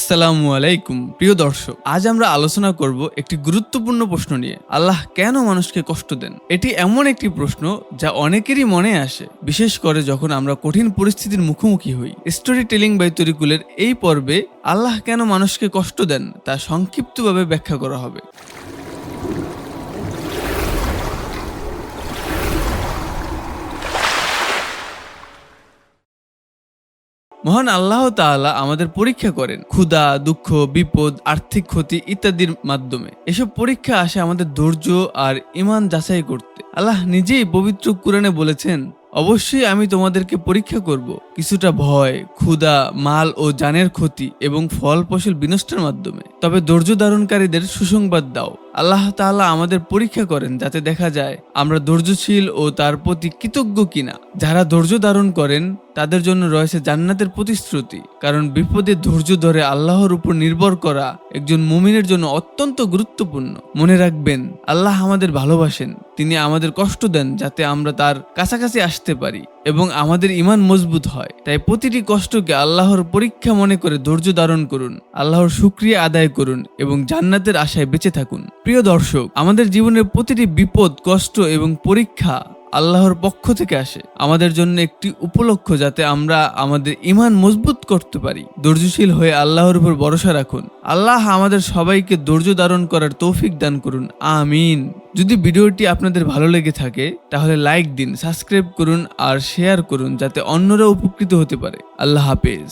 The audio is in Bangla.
আসসালামু আলাইকুম প্রিয় দর্শক, আজ আমরা আলোচনা করব একটি গুরুত্বপূর্ণ প্রশ্ন নিয়ে। আল্লাহ কেন মানুষকে কষ্ট দেন? এটি এমন একটি প্রশ্ন যা অনেকেরই মনে আসে, বিশেষ করে যখন আমরা কঠিন পরিস্থিতির মুখোমুখি হই। স্টোরি টেলিং বাই তরিকুলের এই পর্বে আল্লাহ কেন মানুষকে কষ্ট দেন তা সংক্ষিপ্তভাবে ব্যাখ্যা করা হবে। মহান আল্লাহ তাআলা আমাদের পরীক্ষা করেন ক্ষুধা, দুঃখ, বিপদ, আর্থিক ক্ষতি ইত্যাদির মাধ্যমে। এসব পরীক্ষা আসে আমাদের ধৈর্য আর ঈমান যাচাই করতে। আল্লাহ নিজেই পবিত্র কুরআনে বলেছেন, অবশ্যই আমি তোমাদেরকে পরীক্ষা করব কিছুটা ভয়, ক্ষুধা, মাল ও জানের ক্ষতি এবং ফল ফসল বিনষ্টের মাধ্যমে। তবে ধৈর্য ধারণকারীদের সুসংবাদ দাও। আল্লাহ তাআলা আমাদের পরীক্ষা করেন যাতে দেখা যায় আমরা ধৈর্যশীল ও তার প্রতি কৃতজ্ঞ কিনা। যারা ধৈর্য ধারণ করেন তাদের জন্য রয়েছে জান্নাতের প্রতিশ্রুতি, কারণ বিপদে ধৈর্য ধরে আল্লাহর উপর নির্ভর করা একজন মুমিনের জন্য অত্যন্ত গুরুত্বপূর্ণ। মনে রাখবেন, আল্লাহ আমাদের ভালোবাসেন। তিনি আমাদের কষ্ট দেন যাতে আমরা তার কাছাকাছি আসতে পারি এবং আমাদের ঈমান মজবুত হয়। তাই প্রতিটি কষ্টকে আল্লাহর পরীক্ষা মনে করে ধৈর্য ধারণ করুন, আল্লাহর শুকরিয়া আদায় করুন এবং জান্নাতের আশায় বেঁচে থাকুন। প্রিয় দর্শক, আমাদের জীবনের প্রতিটি বিপদ, কষ্ট এবং পরীক্ষা আল্লাহর পক্ষ থেকে আসে আমাদের জন্য একটি উপলক্ষ, যাতে আমরা আমাদের ঈমান মজবুত করতে পারি। ধৈর্যশীল হয়ে আল্লাহর উপর ভরসা রাখুন। আল্লাহ আমাদের সবাইকে ধৈর্য ধারণ করার তৌফিক দান করুন, আমিন। যদি ভিডিওটি আপনাদের ভালো লেগে থাকে তাহলে লাইক দিন, সাবস্ক্রাইব করুন আর শেয়ার করুন যাতে অন্যরা উপকৃত হতে পারে। আল্লাহ হাফেজ।